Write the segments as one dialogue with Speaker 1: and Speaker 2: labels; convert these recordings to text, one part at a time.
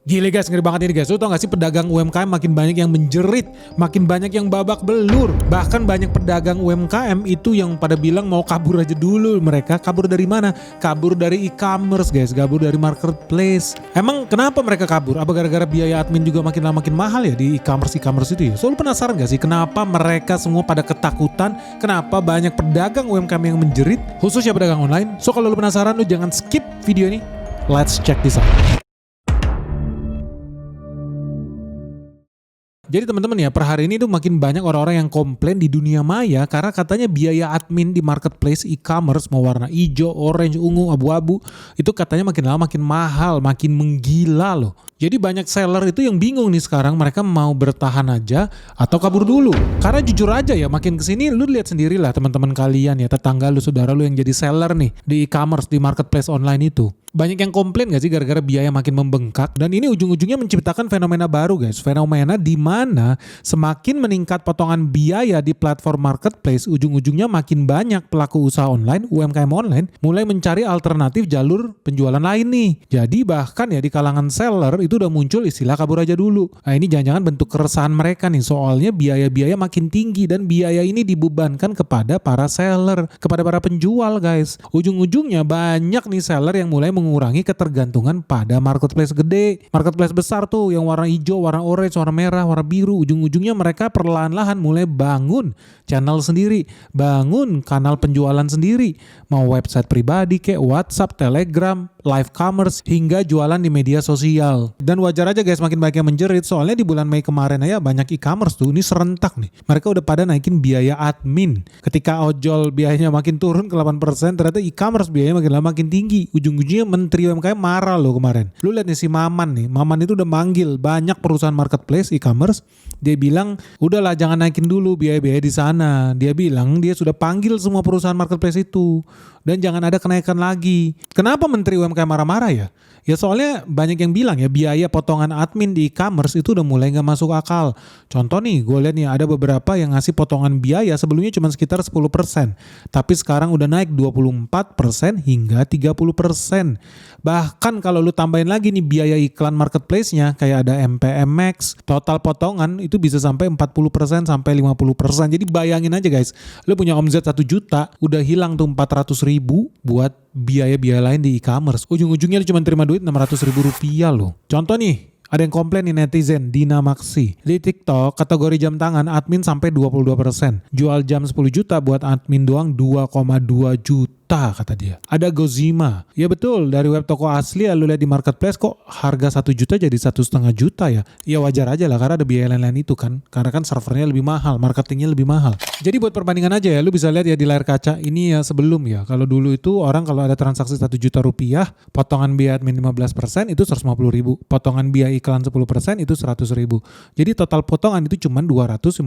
Speaker 1: Gile guys, ngeri banget ini guys. Lu tau gak sih pedagang UMKM makin banyak yang menjerit, makin banyak yang babak belur. Bahkan banyak pedagang UMKM itu yang pada bilang mau kabur aja dulu. Mereka kabur dari mana? Kabur dari e-commerce guys, kabur dari marketplace. Emang kenapa mereka kabur? Apa gara-gara biaya admin juga makin lama makin mahal ya di e-commerce itu ya? So lu penasaran gak sih kenapa mereka semua pada ketakutan? Kenapa banyak pedagang UMKM yang menjerit? Khususnya pedagang online. So kalau lu penasaran, lu jangan skip video ini. Let's check this out. Jadi teman-teman ya, per hari ini tuh makin banyak orang-orang yang komplain di dunia maya karena katanya biaya admin di marketplace e-commerce mau warna hijau, orange, ungu, abu-abu itu katanya makin lama makin mahal, makin menggila loh. Jadi banyak seller itu yang bingung nih sekarang mereka mau bertahan aja atau kabur dulu. Karena jujur aja ya, makin kesini lu lihat sendirilah teman-teman kalian ya, tetangga lu, saudara lu yang jadi seller nih di e-commerce, di marketplace online itu. Banyak yang komplain gak sih gara-gara biaya makin membengkak, dan ini ujung-ujungnya menciptakan fenomena baru guys. Fenomena di mana semakin meningkat potongan biaya di platform marketplace, ujung-ujungnya makin banyak pelaku usaha online, UMKM online mulai mencari alternatif jalur penjualan lain nih. Jadi bahkan ya di kalangan seller itu udah muncul istilah kabur aja dulu. Nah ini jangan-jangan bentuk keresahan mereka nih, soalnya biaya-biaya makin tinggi dan biaya ini dibebankan kepada para seller, kepada para penjual guys. Ujung-ujungnya banyak nih seller yang mulai mengurangi ketergantungan pada marketplace gede, marketplace besar tuh yang warna hijau, warna orange, warna merah, warna biru. Ujung-ujungnya mereka perlahan-lahan mulai bangun channel sendiri, bangun kanal penjualan sendiri, mau website pribadi kayak WhatsApp, Telegram, live commerce, hingga jualan di media sosial. Dan wajar aja guys makin banyak yang menjerit, soalnya di bulan Mei kemarin aja banyak e-commerce tuh, ini serentak nih. Mereka udah pada naikin biaya admin. Ketika ojol biayanya makin turun ke 8%, ternyata e-commerce biayanya makin lama makin tinggi. Ujung-ujungnya Menteri UMKM marah loh kemarin. Lu lihat nih si Maman nih, Maman itu udah manggil banyak perusahaan marketplace e-commerce. Dia bilang, udahlah jangan naikin dulu biaya-biaya di sana. Dia bilang dia sudah panggil semua perusahaan marketplace itu. Dan jangan ada kenaikan lagi. Kenapa Menteri UMKM marah-marah ya? Ya soalnya banyak yang bilang ya biaya potongan admin di e-commerce itu udah mulai gak masuk akal. Contoh nih, gue lihat nih ada beberapa yang ngasih potongan biaya sebelumnya cuma sekitar 10%. Tapi sekarang udah naik 24% hingga 30%. Bahkan kalau lu tambahin lagi nih biaya iklan marketplace-nya kayak ada MPM Max, total potongan itu bisa sampai 40% sampai 50%. Jadi bayangin aja guys, lu punya omzet 1 juta, udah hilang tuh 400.000 buat biaya-biaya lain di e-commerce. Ujung-ujungnya lu cuma terima duit 600.000 rupiah loh. Contoh nih, ada yang komplain nih netizen, Dina Maxi. Di TikTok, kategori jam tangan admin sampai 22%. Jual jam 10 juta buat admin doang 2,2 juta kata dia. Ada Gozima. Ya betul, dari web toko asli lu lihat di marketplace kok harga 1 juta jadi 1,5 juta ya. Ya wajar aja lah karena ada biaya lain-lain itu kan. Karena kan servernya lebih mahal, marketingnya lebih mahal. Jadi buat perbandingan aja ya, lu bisa lihat ya di layar kaca ini ya sebelum ya. Kalau dulu itu orang kalau ada transaksi 1 juta rupiah, potongan biaya admin 15% itu 150.000. Potongan biaya iklan 10% itu 100.000. Jadi total potongan itu cuma 250.000.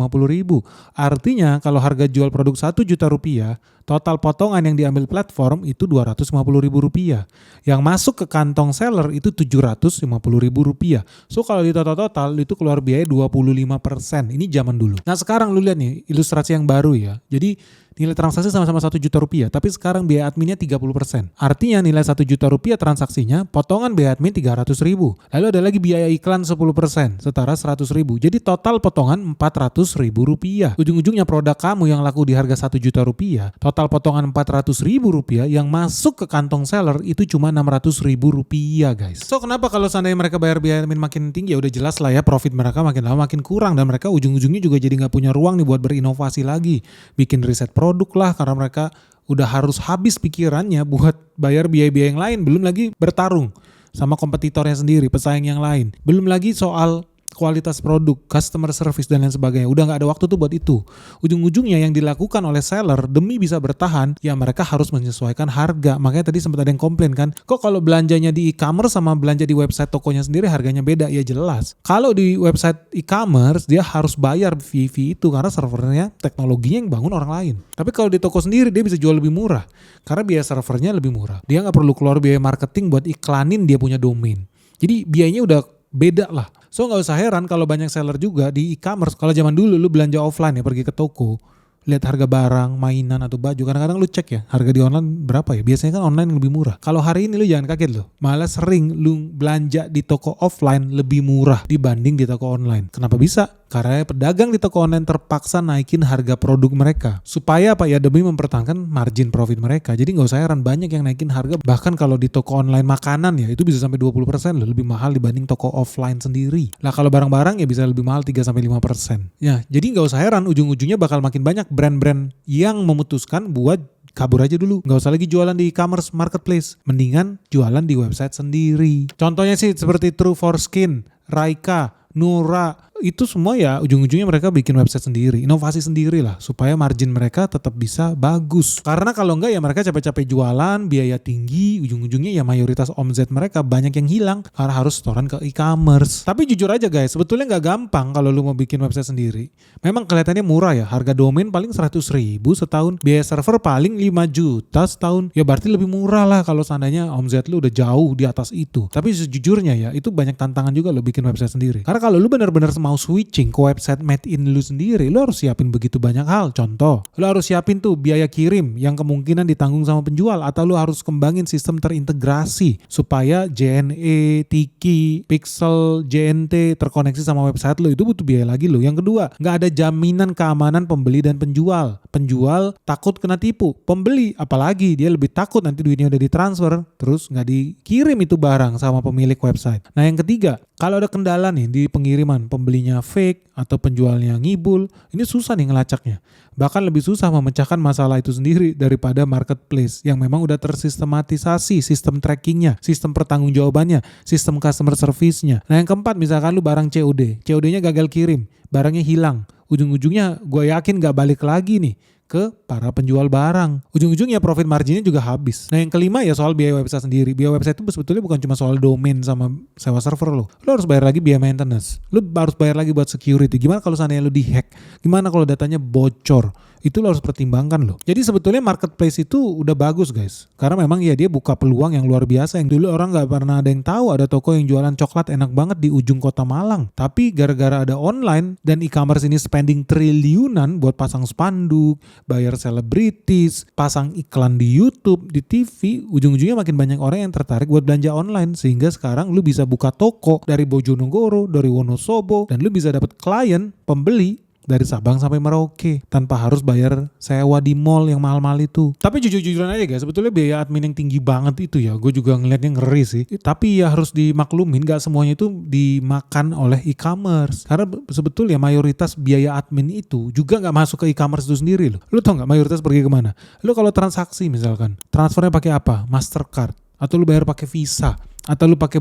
Speaker 1: Artinya kalau harga jual produk 1 juta rupiah, total potongan yang diambil platform itu 250.000 rupiah. Yang masuk ke kantong seller itu 750.000 rupiah. So kalau di total itu keluar biaya 25%. Ini zaman dulu. Nah sekarang lu lihat nih ilustrasi yang baru ya. Jadi nilai transaksi sama-sama 1 juta rupiah, tapi sekarang biaya adminnya 30%. Artinya nilai 1 juta rupiah transaksinya, potongan biaya admin 300.000. Lalu ada lagi biaya iklan 10%, setara 100.000. Jadi total potongan 400.000 rupiah. Ujung-ujungnya produk kamu yang laku di harga 1 juta rupiah, total potongan 400.000 rupiah yang masuk ke kantong seller itu cuma 600.000 rupiah guys. So kenapa kalau seandainya mereka bayar biaya admin makin tinggi, ya udah jelas lah ya profit mereka makin lama makin kurang, dan mereka ujung-ujungnya juga jadi nggak punya ruang nih buat berinovasi lagi, bikin riset produk lah, karena mereka udah harus habis pikirannya buat bayar biaya-biaya yang lain, belum lagi bertarung sama kompetitornya sendiri, pesaing yang lain, belum lagi soal kualitas produk, customer service dan lain sebagainya. Udah gak ada waktu tuh buat itu. Ujung-ujungnya yang dilakukan oleh seller demi bisa bertahan, ya mereka harus menyesuaikan harga. Makanya tadi sempat ada yang komplain kan, kok kalau belanjanya di e-commerce sama belanja di website tokonya sendiri harganya beda? Ya jelas, kalau di website e-commerce dia harus bayar fee itu karena servernya, teknologinya yang bangun orang lain. Tapi kalau di toko sendiri dia bisa jual lebih murah karena biaya servernya lebih murah. Dia gak perlu keluar biaya marketing buat iklanin dia punya domain. Jadi biayanya udah beda lah. So gak usah heran kalau banyak seller juga di e-commerce. Kalau zaman dulu lu belanja offline ya, pergi ke toko, lihat harga barang, mainan atau baju. Kadang-kadang lu cek ya, harga di online berapa ya? Biasanya kan online lebih murah. Kalau hari ini lu jangan kaget loh. Malah sering lu belanja di toko offline lebih murah dibanding di toko online. Kenapa bisa? Karena pedagang di toko online terpaksa naikin harga produk mereka. Supaya apa ya, demi mempertahankan margin profit mereka. Jadi gak usah heran banyak yang naikin harga. Bahkan kalau di toko online makanan ya, itu bisa sampai 20% loh, lebih mahal dibanding toko offline sendiri. Lah kalau barang-barang ya bisa lebih mahal 3-5%. Ya, jadi gak usah heran ujung-ujungnya bakal makin banyak brand-brand yang memutuskan buat kabur aja dulu. Gak usah lagi jualan di e-commerce marketplace. Mendingan jualan di website sendiri. Contohnya sih seperti True for Skin, Raika, Nura, itu semua ya ujung-ujungnya mereka bikin website sendiri, inovasi sendiri lah supaya margin mereka tetap bisa bagus. Karena kalau enggak ya mereka capek-capek jualan, biaya tinggi, ujung-ujungnya ya mayoritas omzet mereka banyak yang hilang karena harus setoran ke e-commerce. Tapi jujur aja guys, sebetulnya nggak gampang kalau lu mau bikin website sendiri. Memang kelihatannya murah ya, harga domain paling 100.000 setahun, biaya server paling 5 juta setahun. Ya berarti lebih murah lah kalau seandainya omzet lu udah jauh di atas itu. Tapi sejujurnya ya itu banyak tantangan juga lo bikin website sendiri. Karena kalau lu benar-benar mau switching ke website made in lu sendiri, lu harus siapin begitu banyak hal. Contoh, lu harus siapin tuh biaya kirim yang kemungkinan ditanggung sama penjual, atau lu harus kembangin sistem terintegrasi supaya JNE, Tiki, Pixel, JNT terkoneksi sama website lu. Itu butuh biaya lagi lo. Yang kedua, nggak ada jaminan keamanan pembeli dan penjual. Penjual takut kena tipu, pembeli apalagi dia lebih takut nanti duitnya udah ditransfer terus nggak dikirim itu barang sama pemilik website. Nah yang ketiga, kalau ada kendala nih di pengiriman, pembelinya fake atau penjualnya ngibul, ini susah nih ngelacaknya. Bahkan lebih susah memecahkan masalah itu sendiri daripada marketplace yang memang udah tersistematisasi sistem trackingnya, sistem pertanggungjawabannya, sistem customer service-nya. Nah yang keempat, misalkan lu barang COD-nya gagal kirim, barangnya hilang. Ujung-ujungnya gue yakin gak balik lagi nih ke para penjual barang. Ujung-ujungnya profit marginnya juga habis. Nah yang kelima ya soal biaya website sendiri. Biaya website itu sebetulnya bukan cuma soal domain sama sewa server lo. Lo harus bayar lagi biaya maintenance. Lo harus bayar lagi buat security. Gimana kalau seandainya lo dihack? Gimana kalau datanya bocor? Itu lo harus pertimbangkan lo. Jadi sebetulnya marketplace itu udah bagus guys. Karena memang ya dia buka peluang yang luar biasa. Yang dulu orang gak pernah ada yang tahu ada toko yang jualan coklat enak banget di ujung kota Malang. Tapi gara-gara ada online dan e-commerce ini spending triliunan buat pasang spanduk, bayar selebritis, pasang iklan di YouTube, di TV, ujung-ujungnya makin banyak orang yang tertarik buat belanja online. Sehingga sekarang lu bisa buka toko dari Bojonegoro, dari Wonosobo, dan lu bisa dapat klien, pembeli dari Sabang sampai Merauke tanpa harus bayar sewa di mall yang mahal-mahal itu. Tapi jujur-jujuran aja guys, sebetulnya biaya admin yang tinggi banget itu ya, gue juga ngeliatnya ngeri sih. Tapi ya harus dimaklumin, gak semuanya itu dimakan oleh e-commerce. Karena sebetulnya mayoritas biaya admin itu juga gak masuk ke e-commerce itu sendiri loh. Lu tau gak mayoritas pergi kemana? Lu kalau transaksi misalkan, transfernya pakai apa? Mastercard, atau lu bayar pakai Visa, atau lu pakai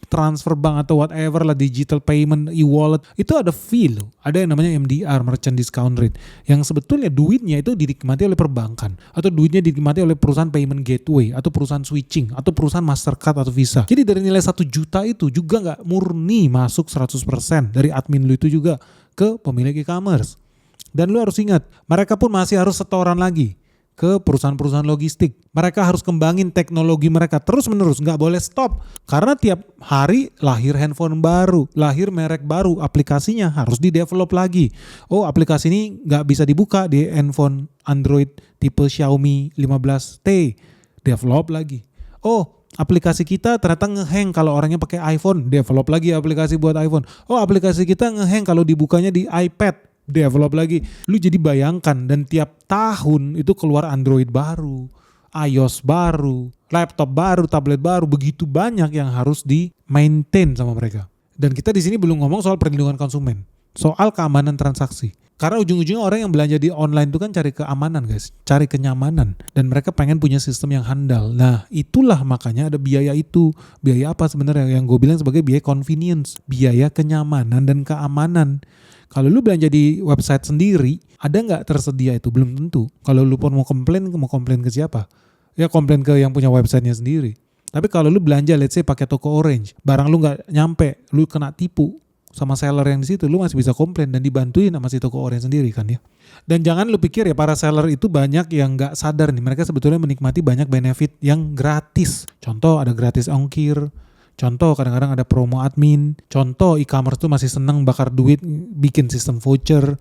Speaker 1: transfer bank atau whatever lah, digital payment, e-wallet, itu ada fee loh. Ada yang namanya MDR, merchant discount rate, yang sebetulnya duitnya itu dinikmati oleh perbankan, atau duitnya dinikmati oleh perusahaan payment gateway, atau perusahaan switching, atau perusahaan Mastercard atau Visa. Jadi dari nilai 1 juta itu juga gak murni masuk 100% dari admin lu itu juga ke pemilik e-commerce. Dan lu harus ingat, mereka pun masih harus setoran lagi ke perusahaan-perusahaan logistik. Mereka harus kembangin teknologi mereka terus-menerus, nggak boleh stop. Karena tiap hari lahir handphone baru, lahir merek baru, aplikasinya harus di-develop lagi. Oh, aplikasi ini nggak bisa dibuka di handphone Android tipe Xiaomi 15T, develop lagi. Oh, aplikasi kita ternyata ngehang kalau orangnya pakai iPhone, develop lagi aplikasi buat iPhone. Oh, aplikasi kita ngehang kalau dibukanya di iPad, develop lagi. Lu jadi bayangkan, dan tiap tahun itu keluar Android baru, iOS baru, laptop baru, tablet baru, begitu banyak yang harus di-maintain sama mereka. Dan kita di sini belum ngomong soal perlindungan konsumen, soal keamanan transaksi. Karena ujung-ujungnya orang yang belanja di online itu kan cari keamanan guys, cari kenyamanan, dan mereka pengen punya sistem yang handal. Nah itulah makanya ada biaya itu. Biaya apa sebenarnya? Yang gue bilang sebagai biaya convenience, biaya kenyamanan dan keamanan. Kalau lu belanja di website sendiri, ada nggak tersedia itu? Belum tentu. Kalau lu pun mau komplain ke siapa? Ya komplain ke yang punya websitenya sendiri. Tapi kalau lu belanja, let's say pakai toko Orange, barang lu nggak nyampe, lu kena tipu sama seller yang di situ, lu masih bisa komplain dan dibantuin sama si toko Orange sendiri kan ya. Dan jangan lu pikir ya para seller itu banyak yang nggak sadar nih, mereka sebetulnya menikmati banyak benefit yang gratis. Contoh ada gratis ongkir. Contoh kadang-kadang ada promo admin. Contoh e-commerce tuh masih seneng bakar duit, bikin sistem voucher,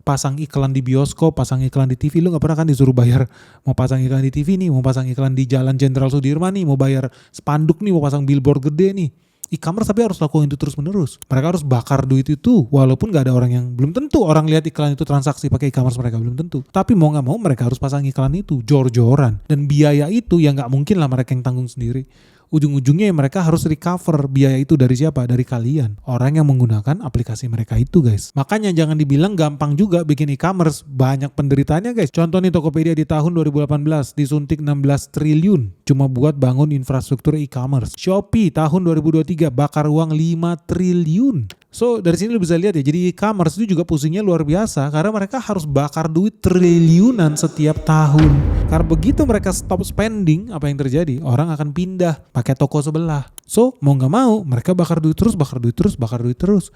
Speaker 1: pasang iklan di bioskop, pasang iklan di TV, lu gak pernah kan disuruh bayar, mau pasang iklan di TV nih, mau pasang iklan di Jalan Jenderal Sudirman nih, mau bayar spanduk nih, mau pasang billboard gede nih. E-commerce tapi harus lakukan itu terus menerus. Mereka harus bakar duit itu walaupun gak ada orang yang, belum tentu orang lihat iklan itu transaksi pakai e-commerce mereka, belum tentu. Tapi mau gak mau mereka harus pasang iklan itu, jor-joran. Dan biaya itu yang gak mungkin lah mereka yang tanggung sendiri. Ujung-ujungnya mereka harus recover biaya itu dari siapa? Dari kalian, orang yang menggunakan aplikasi mereka itu guys. Makanya jangan dibilang gampang juga bikin e-commerce, banyak penderitaannya guys. Contoh nih Tokopedia di tahun 2018 disuntik 16 triliun cuma buat bangun infrastruktur e-commerce. Shopee tahun 2023 bakar uang 5 triliun. So dari sini lu bisa lihat ya, jadi e-commerce itu juga pusingnya luar biasa karena mereka harus bakar duit triliunan setiap tahun. Karena begitu mereka stop spending, apa yang terjadi? Orang akan pindah pakai toko sebelah. So mau gak mau mereka bakar duit terus,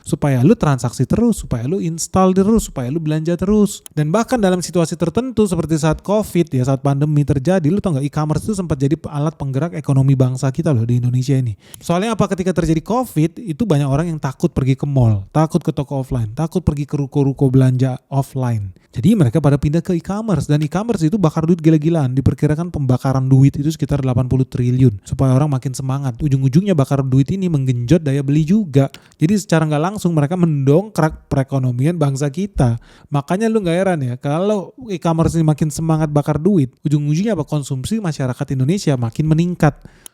Speaker 1: supaya lu transaksi terus, supaya lu install terus, supaya lu belanja terus. Dan bahkan dalam situasi tertentu seperti saat COVID ya, saat pandemi terjadi, lu tau gak e-commerce itu sempat jadi alat penggerak ekonomi bangsa kita loh di Indonesia ini. Soalnya apa, ketika terjadi COVID itu banyak orang yang takut pergi ke mall, takut ke toko offline, takut pergi ke ruko-ruko belanja offline. Jadi mereka pada pindah ke e-commerce, dan e-commerce itu bakar duit gila-gilaan. Diperkirakan pembakaran duit itu sekitar 80 triliun supaya orang makin semangat. Ujung-ujungnya bakar duit ini menggenjot daya beli juga. Jadi secara nggak langsung mereka mendongkrak perekonomian bangsa kita. Makanya lu nggak heran ya kalau e-commerce ini makin semangat bakar duit, ujung-ujungnya apa? Konsumsi masyarakat Indonesia makin meningkat.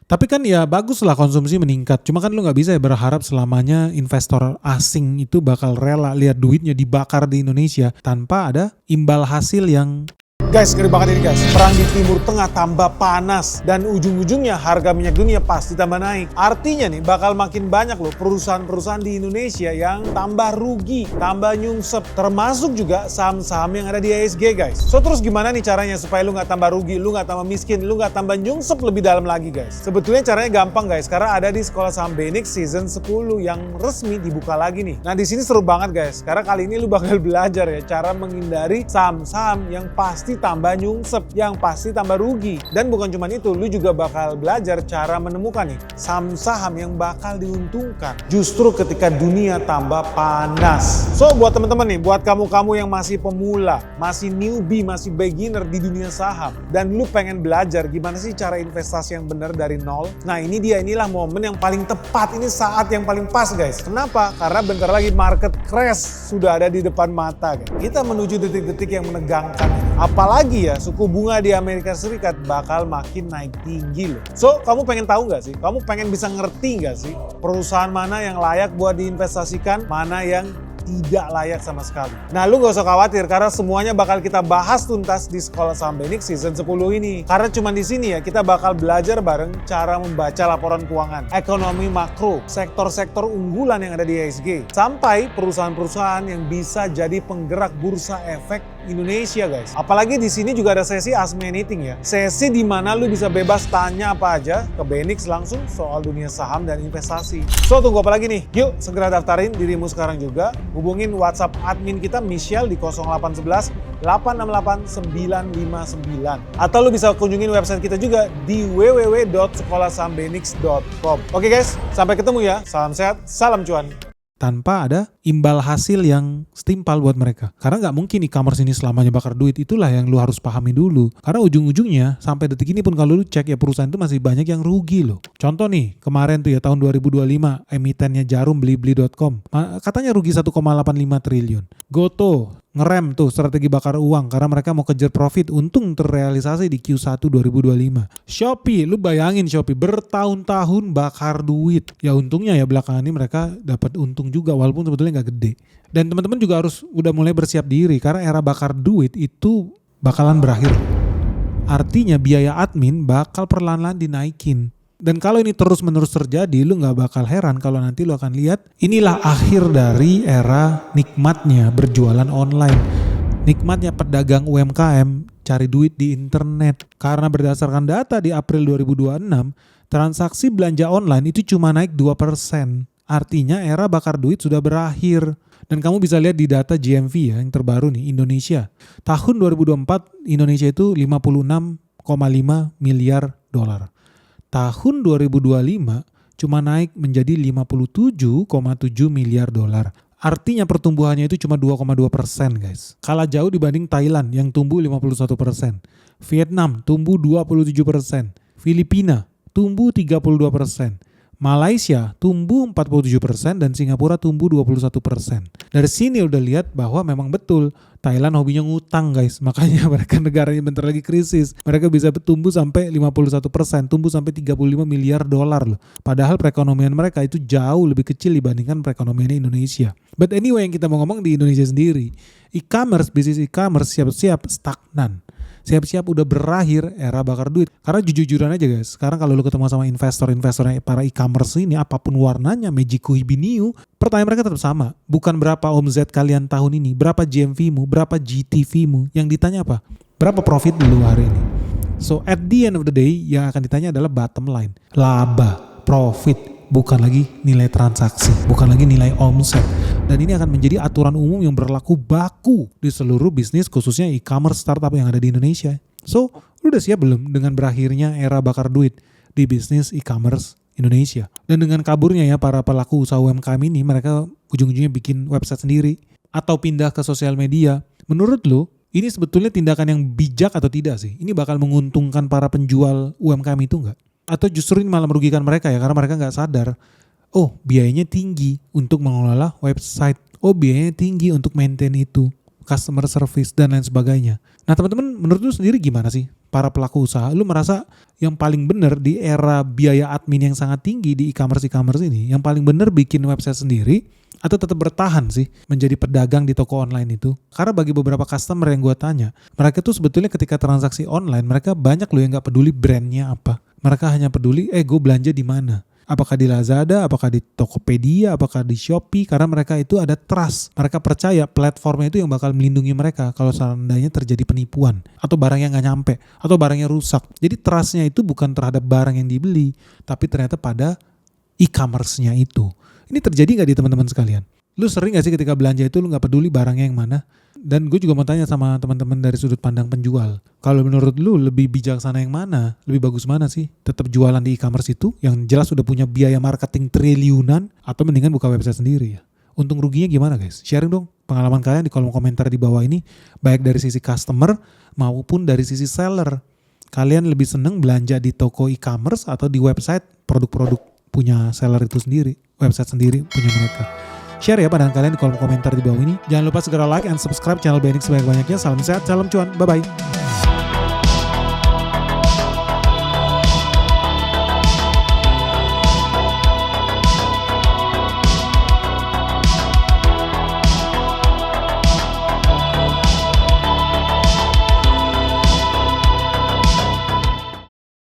Speaker 1: Tapi kan ya bagus lah konsumsi meningkat. Cuma kan lu gak bisa ya berharap selamanya investor asing itu bakal rela lihat duitnya dibakar di Indonesia tanpa ada imbal hasil yang...
Speaker 2: Guys, ngeri banget ini guys. Perang di Timur Tengah tambah panas dan ujung-ujungnya harga minyak dunia pasti tambah naik. Artinya nih bakal makin banyak loh perusahaan-perusahaan di Indonesia yang tambah rugi, tambah nyungsep. Termasuk juga saham-saham yang ada di IHSG guys. So terus gimana nih caranya supaya lu gak tambah rugi, lu gak tambah miskin, lu gak tambah nyungsep lebih dalam lagi guys? Sebetulnya caranya gampang guys, karena ada di Sekolah Saham Benix season 10 yang resmi dibuka lagi nih. Nah di sini seru banget guys, karena kali ini lu bakal belajar ya cara menghindari saham-saham yang pasti tambah nyungsep, yang pasti tambah rugi. Dan bukan cuma itu, lu juga bakal belajar cara menemukan nih saham-saham yang bakal diuntungkan justru ketika dunia tambah panas. So buat teman-teman nih, buat kamu-kamu yang masih pemula, masih newbie, masih beginner di dunia saham, dan lu pengen belajar gimana sih cara investasi yang benar dari nol, nah inilah momen yang paling tepat, ini saat yang paling pas guys. Kenapa? Karena bentar lagi market crash sudah ada di depan mata guys. Kita menuju detik-detik yang menegangkan. Apalagi ya suku bunga di Amerika Serikat bakal makin naik tinggi loh. So kamu pengen tahu nggak sih? Kamu pengen bisa ngerti nggak sih perusahaan mana yang layak buat diinvestasikan, mana yang tidak layak sama sekali. Nah lu gak usah khawatir karena semuanya bakal kita bahas tuntas di Sekolah Saham Benix season 10 ini. Karena cuma di sini ya kita bakal belajar bareng cara membaca laporan keuangan, ekonomi makro, sektor-sektor unggulan yang ada di IHSG, sampai perusahaan-perusahaan yang bisa jadi penggerak bursa efek Indonesia guys. Apalagi di sini juga ada sesi Ask Me Anything ya. Sesi di mana lu bisa bebas tanya apa aja ke Benix langsung soal dunia saham dan investasi. So tunggu apa lagi nih? Yuk segera daftarin dirimu sekarang juga. Hubungin WhatsApp admin kita Michelle di 0811 868 959. Atau lu bisa kunjungin website kita juga di www.sekolahsahambenix.com. Oke guys, sampai ketemu ya. Salam sehat, salam cuan.
Speaker 1: Tanpa ada imbal hasil yang setimpal buat mereka. Karena nggak mungkin e-commerce ini selamanya bakar duit. Itulah yang lu harus pahami dulu. Karena ujung-ujungnya sampai detik ini pun kalau lu cek ya perusahaan itu masih banyak yang rugi loh. Contoh nih kemarin tuh ya tahun 2025 emitennya Jarum Blibli.com katanya rugi 1,85 triliun. Goto ngerem tuh strategi bakar uang karena mereka mau kejar profit, untung terrealisasi di Q1 2025. Shopee, lu bayangin Shopee bertahun-tahun bakar duit. Ya untungnya ya belakangan ini mereka dapat untung juga walaupun sebetulnya nggak gede. Dan teman-teman juga harus udah mulai bersiap diri karena era bakar duit itu bakalan berakhir. Artinya biaya admin bakal perlahan-lahan dinaikin. Dan kalau ini terus-menerus terjadi, lu gak bakal heran kalau nanti lu akan lihat inilah akhir dari era nikmatnya berjualan online. Nikmatnya pedagang UMKM cari duit di internet. Karena berdasarkan data di April 2026, transaksi belanja online itu cuma naik 2%. Artinya era bakar duit sudah berakhir. Dan kamu bisa lihat di data GMV ya yang terbaru nih Indonesia. Tahun 2024 Indonesia itu 56,5 miliar dolar. Tahun 2025 cuma naik menjadi 57,7 miliar dolar. Artinya pertumbuhannya itu cuma 2,2% guys. Kalah jauh dibanding Thailand yang tumbuh 51%. Vietnam tumbuh 27%. Filipina tumbuh 32%. Malaysia tumbuh 47% dan Singapura tumbuh 21%. Dari sini udah lihat bahwa memang betul Thailand hobinya ngutang guys. Makanya mereka negaranya bentar lagi krisis. Mereka bisa tumbuh sampai 51%, tumbuh sampai 35 miliar dolar loh. Padahal perekonomian mereka itu jauh lebih kecil dibandingkan perekonomian Indonesia. But anyway, yang kita mau ngomong di Indonesia sendiri, bisnis e-commerce siap-siap stagnan. Siap-siap udah berakhir era bakar duit. Karena jujur-jujuran aja guys, sekarang kalau lu ketemu sama investor-investornya para e-commerce ini, apapun warnanya, Mejiku Hibiniu, pertanyaan mereka tetap sama. Bukan berapa omzet kalian tahun ini, berapa GMV-mu, berapa GTV-mu. Yang ditanya apa? Berapa profit lu hari ini? So at the end of the day, yang akan ditanya adalah bottom line. Laba, profit. Bukan lagi nilai transaksi, bukan lagi nilai omset. Dan ini akan menjadi aturan umum yang berlaku baku di seluruh bisnis, khususnya e-commerce startup yang ada di Indonesia. So, lu udah siap belum dengan berakhirnya era bakar duit di bisnis e-commerce Indonesia? Dan dengan kaburnya ya para pelaku usaha UMKM ini, mereka ujung-ujungnya bikin website sendiri atau pindah ke sosial media. Menurut lu, ini sebetulnya tindakan yang bijak atau tidak sih? Ini bakal menguntungkan para penjual UMKM itu nggak? Atau justru ini malah merugikan mereka ya, karena mereka nggak sadar, oh biayanya tinggi untuk mengelola website, oh biayanya tinggi untuk maintain itu, customer service dan lain sebagainya. Nah teman-teman, menurut lu sendiri gimana sih para pelaku usaha? Lu merasa yang paling benar di era biaya admin yang sangat tinggi di e-commerce ini, yang paling benar bikin website sendiri atau tetap bertahan sih menjadi pedagang di toko online itu? Karena bagi beberapa customer yang gue tanya, mereka tuh sebetulnya ketika transaksi online, mereka banyak loh yang nggak peduli brandnya apa. Mereka hanya peduli, gue belanja di mana? Apakah di Lazada, apakah di Tokopedia, apakah di Shopee? Karena mereka itu ada trust. Mereka percaya platformnya itu yang bakal melindungi mereka kalau seandainya terjadi penipuan atau barang yang nggak nyampe atau barangnya rusak. Jadi trustnya itu bukan terhadap barang yang dibeli, tapi ternyata pada e-commerce-nya itu. Ini terjadi nggak di teman-teman sekalian? Lu sering gak sih ketika belanja itu lu gak peduli barangnya yang mana? Dan gue juga mau tanya sama teman-teman dari sudut pandang penjual. Kalau menurut lu lebih bijaksana yang mana? Lebih bagus mana sih? Tetap jualan di e-commerce itu yang jelas udah punya biaya marketing triliunan atau mendingan buka website sendiri ya? Untung ruginya gimana guys? Sharing dong pengalaman kalian di kolom komentar di bawah ini. Baik dari sisi customer maupun dari sisi seller. Kalian lebih seneng belanja di toko e-commerce atau di website produk-produk punya seller itu sendiri? Website sendiri punya mereka. Share ya pandangan kalian di kolom komentar di bawah ini. Jangan lupa segera like and subscribe channel BNX sebanyak-banyaknya. Salam sehat, salam cuan. Bye-bye.